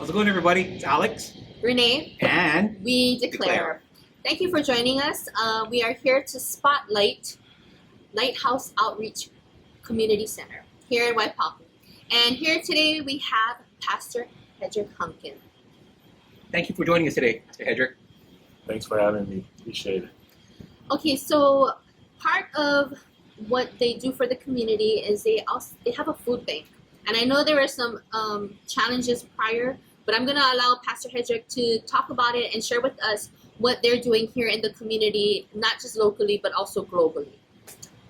How's it going, everybody? It's Alex. Renee, And we declare. Thank you for joining us. We are here to spotlight Lighthouse Outreach Community Center here in Waipahu. And here today we have Pastor Hedrick Hunkin. Thank you for joining us today, Mr. Hedrick. Thanks for having me. Appreciate it. Okay, so part of what they do for the community is they have a food bank. And I know there were some challenges prior, but I'm going to allow Pastor Hedrick to talk about it and share with us what they're doing here in the community, not just locally, but also globally.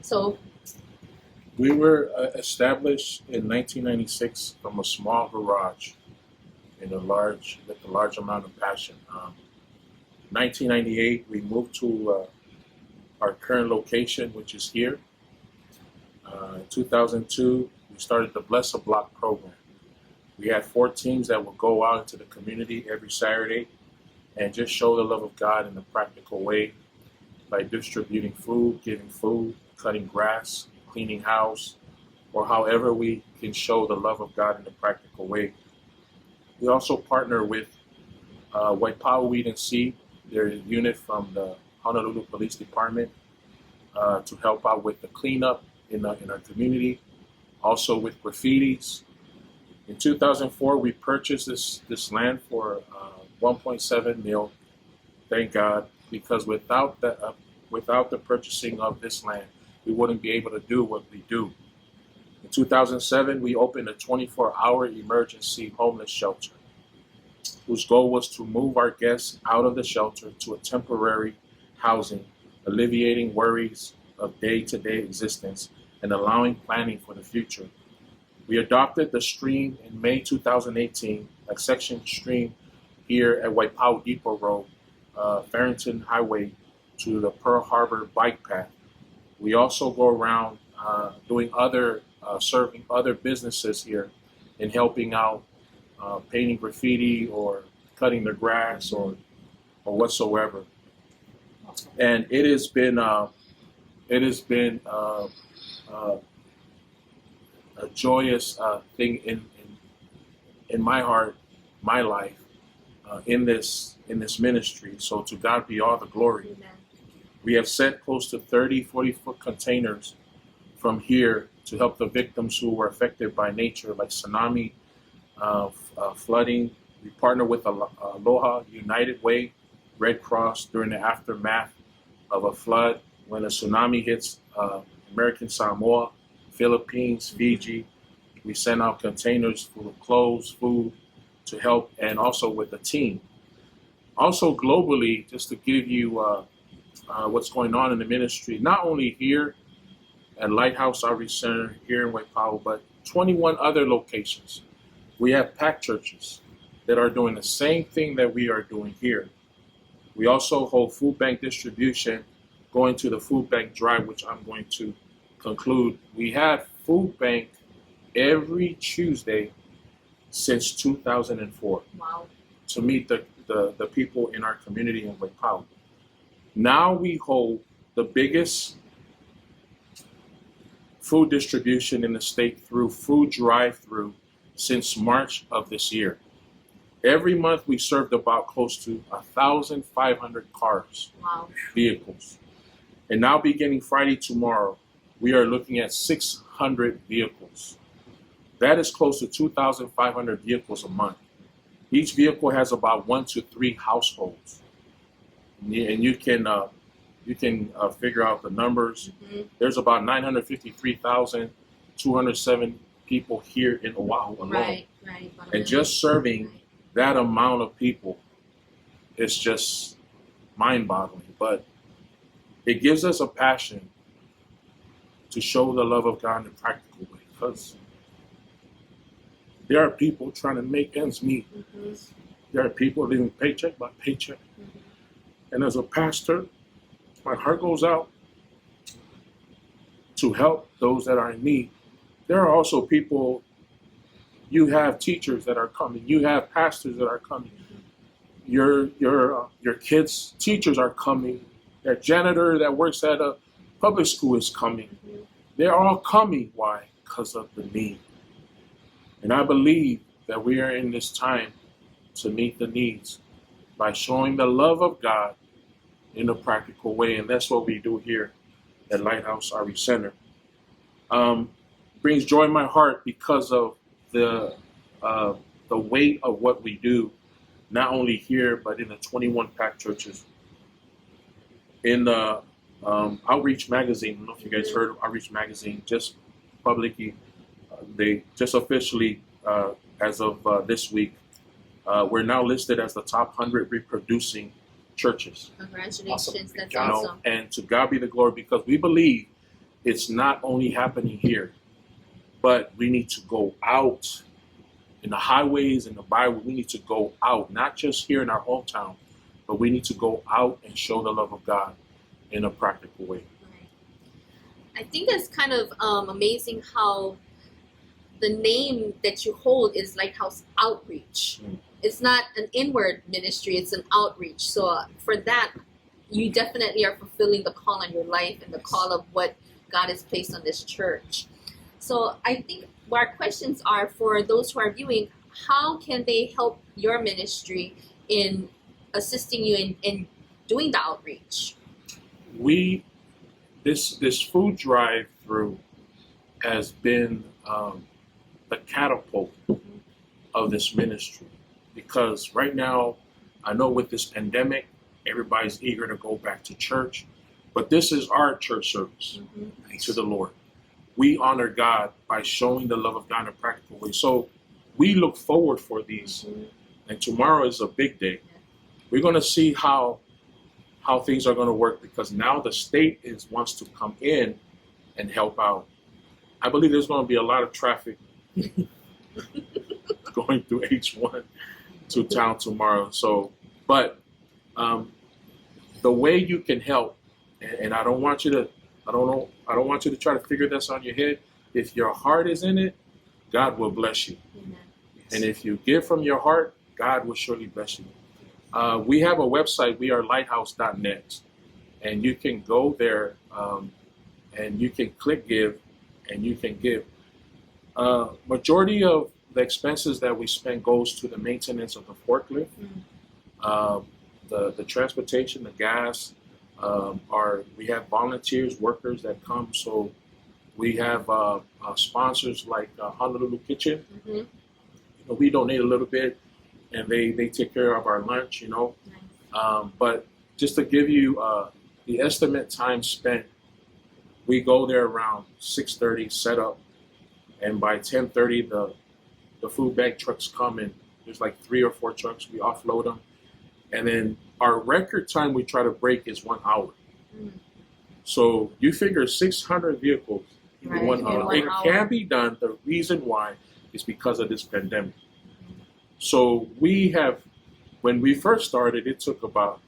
So, we were established in 1996 from a small garage with a large amount of passion. 1998, we moved to our current location, which is here. In 2002, we started the Bless a Block program. We had 4 teams that would go out into the community every Saturday and just show the love of God in a practical way by distributing food, giving food, cutting grass, cleaning house, or however we can show the love of God in a practical way. We also partner with Waipahu Weed and Seed, their unit from the Honolulu Police Department, to help out with the cleanup in our community, also with graffitis. In 2004, we purchased this land for 1.7 mil. Thank God, because without the purchasing of this land, we wouldn't be able to do what we do. In 2007, we opened a 24-hour emergency homeless shelter, whose goal was to move our guests out of the shelter to a temporary housing, alleviating worries of day-to-day existence and allowing planning for the future. We adopted the stream in May 2018, a section stream here at Waipahu Depot Road, Farrington Highway to the Pearl Harbor bike path. We also go around serving other businesses here and helping out, painting graffiti or cutting the grass or whatsoever. And it has been a joyous thing in my heart, my life, in this ministry. So to God be all the glory. amen. We have sent close to 30 40-foot containers from here to help the victims who were affected by nature, like tsunami, flooding. We partner with Aloha United Way, Red Cross during the aftermath of a flood when a tsunami hits American Samoa, Philippines, Fiji. We send out containers full of clothes, food to help, and also with the team. Also globally, just to give you what's going on in the ministry, not only here at Lighthouse Outreach Center here in Waipahu, but 21 other locations. We have packed churches that are doing the same thing that we are doing here. We also hold food bank distribution, going to the food bank drive, which I'm going to conclude. We have food bank every Tuesday since 2004 Wow. to meet the people in our community in Waipahu. Now we hold the biggest food distribution in the state through food drive-through since March of this year. Every month we served about close to 1,500 cars, Wow. vehicles. And now beginning Friday tomorrow, we are looking at 600 vehicles. That is close to 2,500 vehicles a month. Each vehicle has about 1 to 3 households. And you can figure out the numbers. Mm-hmm. There's about 953,207 people here in Oahu alone. Right. And just serving that amount of people is just mind-boggling. But it gives us a passion to show the love of God in a practical way, because there are people trying to make ends meet. Mm-hmm. There are people living paycheck by paycheck. Mm-hmm. And as a pastor, my heart goes out to help those that are in need. There are also people, you have teachers that are coming, you have pastors that are coming, your kids' teachers are coming, that janitor that works at a public school is coming. Mm-hmm. They're all coming. Why? Because of the need. And I believe that we are in this time to meet the needs by showing the love of God in a practical way. And that's what we do here at Lighthouse Outreach Center. Brings joy in my heart because of the weight of what we do, not only here, but in the 21 pack churches. In the Outreach Magazine, I don't know if you guys heard of Outreach Magazine, just publicly, they just officially, as of this week, we're now listed as the top 100 reproducing churches. Congratulations, Awesome. that's You know, awesome. And to God be the glory, because we believe it's not only happening here, but we need to go out in the highways and the byways. We need to go out, not just here in our hometown, but we need to go out and show the love of God in a practical way. Right. I think it's kind of amazing how the name that you hold is Lighthouse Outreach. It's not an inward ministry, it's an outreach. So for that, you definitely are fulfilling the call on your life and the call of what God has placed on this church. So I think our questions are for those who are viewing, how can they help your ministry in assisting you in doing the outreach? This food drive through has been the catapult of this ministry, because right now, I know with this pandemic, everybody's eager to go back to church, but this is our church service to the Lord. We honor God by showing the love of God in a practical way. So we look forward for these, and tomorrow is a big day. We're going to see how things are going to work, because now the state wants to come in and help out. I believe there's going to be a lot of traffic going through H1 to town tomorrow. So, but the way you can help, and I don't want you to try to figure this on your head. If your heart is in it, God will bless you. And if you give from your heart, God will surely bless you. We have a website, we are lighthouse.net, and you can go there and you can click give, and you can give. Majority of the expenses that we spend goes to the maintenance of the forklift, the transportation, the gas. We have volunteers, workers that come. So we have sponsors like Honolulu Kitchen. We donate a little bit, and they take care of our lunch, But just to give you the estimate time spent, we go there around 6:30, set up, and by 10:30 the food bank trucks come in. There's like 3 or 4 trucks. We offload them, and then our record time we try to break is 1 hour. So you figure 600 vehicles in 1 hour. It can be done. The reason why is because of this pandemic. So when we first started, it took about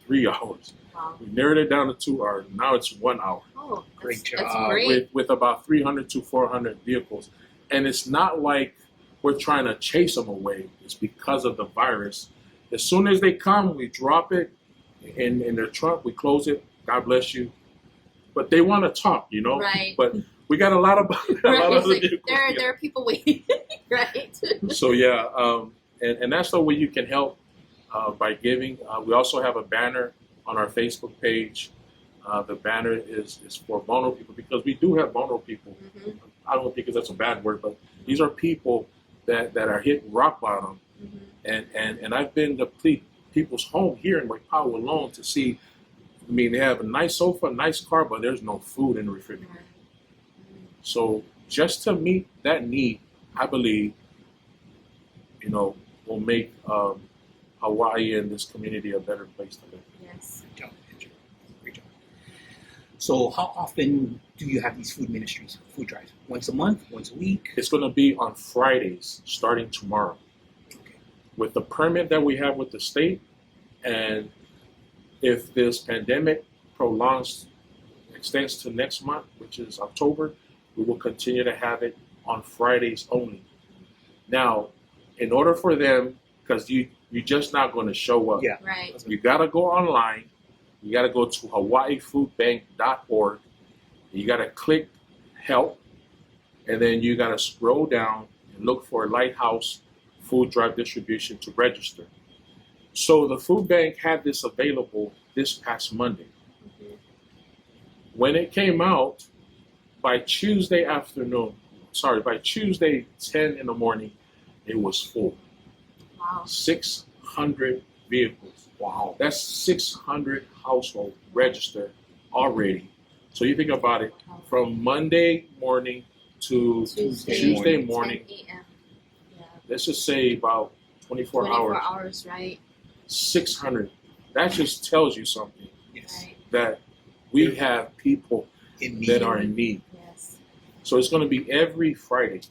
3 hours. Wow. We narrowed it down to 2 hours. Now it's 1 hour. Oh, Great that's job. great. With about 300 to 400 vehicles. And it's not like we're trying to chase them away. It's because of the virus. As soon as they come, we drop it in their trunk, we close it. God bless you. But they want to talk, Right. But we got a lot of Right. vehicles. There are people waiting, right? So yeah, and that's the way you can help by giving. We also have a banner on our Facebook page. The banner is for vulnerable people, because we do have vulnerable people. I don't think that's a bad word, but these are people that are hitting rock bottom. And I've been to people's home here in Waipahu alone to see. I mean, they have a nice sofa, nice car, but there's no food in the refrigerator. So just to meet that need, I believe, will make Hawaii and this community a better place to live. Yes. Great job. Great job. So how often do you have these food ministries, food drives? Once a month? Once a week? It's going to be on Fridays starting tomorrow. Okay. With the permit that we have with the state, and if this pandemic extends to next month, which is October, we will continue to have it on Fridays only. Now, in order for them, because you're just not going to show up. Yeah. Right. You got to go online. You got to go to hawaiifoodbank.org. You got to click help, and then you got to scroll down and look for Lighthouse food drive distribution to register. So the food bank had this available this past Monday. When it came out, by Tuesday 10 in the morning, it was full. Wow. 600 vehicles. Wow. That's 600 households registered already. So you think about it, from Monday morning to Tuesday morning, 10 a.m. Yeah. let's just say about 24 hours, right? 600. That just tells you something, Yes. Right. that we have people In need. that are in need. Yes. So it's going to be every Friday.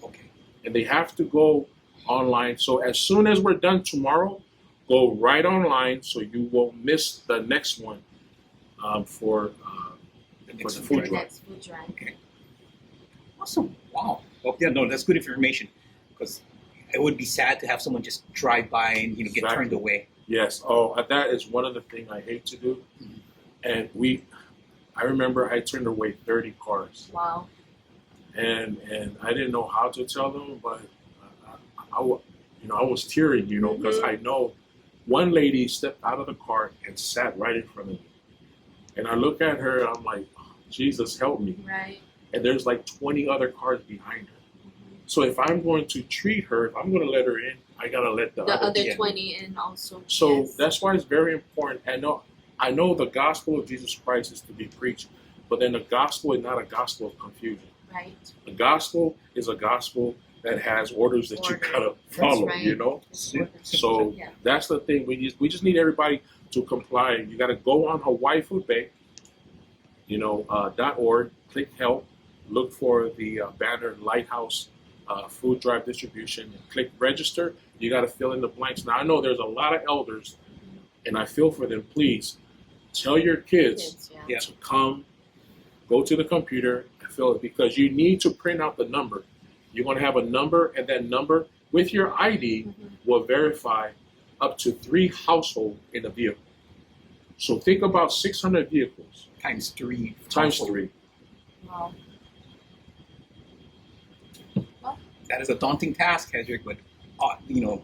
Okay. And they have to go online. So as soon as we're done tomorrow, go right online so you won't miss the next one for the food drive. Next food drive. Okay. Awesome. Wow. Well, yeah, no, that's good information, because it would be sad to have someone just drive by and get Exactly. turned away. Yes. Oh, that is one of the things I hate to do. Mhm. And I remember I turned away 30 cars, Wow. and I didn't know how to tell them, but I was tearing, because I know one lady stepped out of the car and sat right in front of me, and I look at her, I'm like, Jesus, help me. Right. And there's like 20 other cars behind her. So if I'm going to treat her, if I'm going to let her in, I gotta let the The other in. 20 in also. So Yes. that's why it's very important. I know the gospel of Jesus Christ is to be preached, but then the gospel is not a gospel of confusion. Right. The gospel is a gospel that has orders that you Order. gotta follow. right. So Yeah. that's the thing. We just need everybody to comply. You gotta go on Hawaii Food Bank, .org, click help, look for the banner Lighthouse Food Drive Distribution, and click register. You gotta fill in the blanks. Now I know there's a lot of elders, and I feel for them. Please tell your kids Yeah. to come, go to the computer and fill it, because you need to print out the number. You're going to have a number, and that number with your ID will verify up to 3 households in a vehicle. So think about 600 vehicles Times 3. times 3. Wow. That is a daunting task, Hedrick, but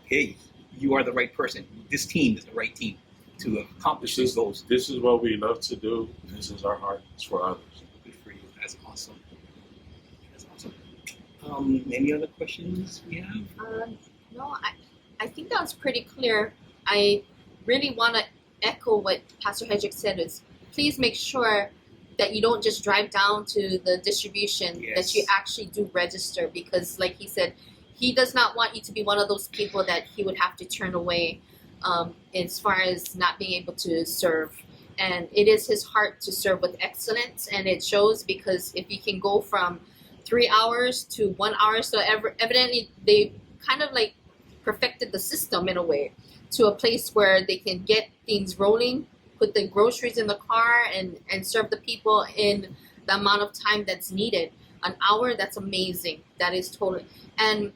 hey, you are the right person. This team is the right team to accomplish these goals. This is what we love to do. This is our heart. It's for others. Good for you. That's awesome. That's awesome. Any other questions we have? No, I think that was pretty clear. I really want to echo what Pastor Hedrick said, is please make sure that you don't just drive down to the distribution, Yes. that you actually do register, because like he said, he does not want you to be one of those people that he would have to turn away as far as not being able to serve. And it is his heart to serve with excellence, and it shows, because if you can go from 3 hours to 1 hour, so evidently they kind of like perfected the system in a way to a place where they can get things rolling, put the groceries in the car, and serve the people in the amount of time that's needed. An hour, that's amazing. That is totally. And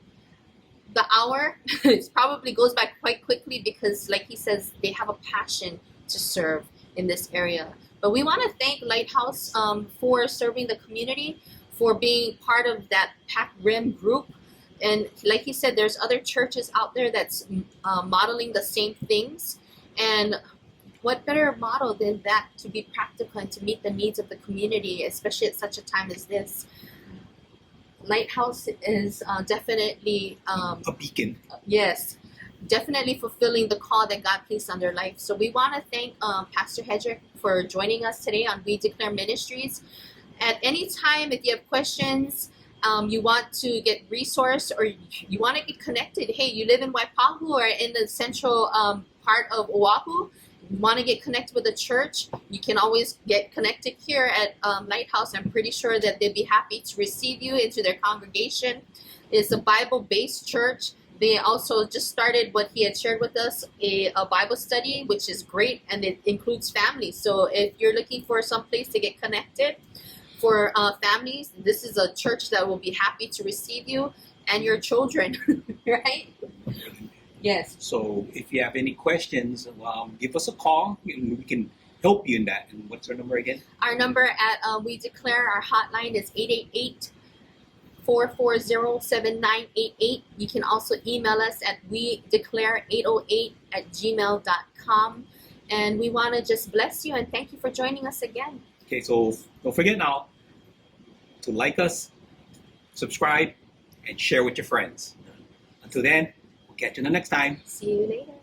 the hour, it probably goes by quite quickly, because like he says, they have a passion to serve in this area. But we want to thank Lighthouse for serving the community, for being part of that Pac Rim group. And like he said, there's other churches out there that's modeling the same things. And what better model than that to be practical and to meet the needs of the community, especially at such a time as this. Lighthouse is definitely A beacon. yes, definitely fulfilling the call that God placed on their life. So we want to thank Pastor Hedrick for joining us today on We Declare Ministries. At any time, if you have questions, you want to get resourced, or you want to get connected, hey, you live in Waipahu or in the central part of Oahu, you want to get connected with the church, you can always get connected here at Lighthouse. I'm pretty sure that they'd be happy to receive you into their congregation. It's a Bible-based church. They also just started what he had shared with us, a Bible study, which is great, and it includes families. So if you're looking for some place to get connected for families, this is a church that will be happy to receive you and your children, right? Yes. So if you have any questions, give us a call, and we can help you in that. And what's our number again? Our number at We Declare, our hotline is 440-7988. You can also email us at wedeclare808@gmail.com. And we want to just bless you and thank you for joining us again. Okay, so don't forget now to like us, subscribe, and share with your friends. Until then, we'll catch you the next time. See you later.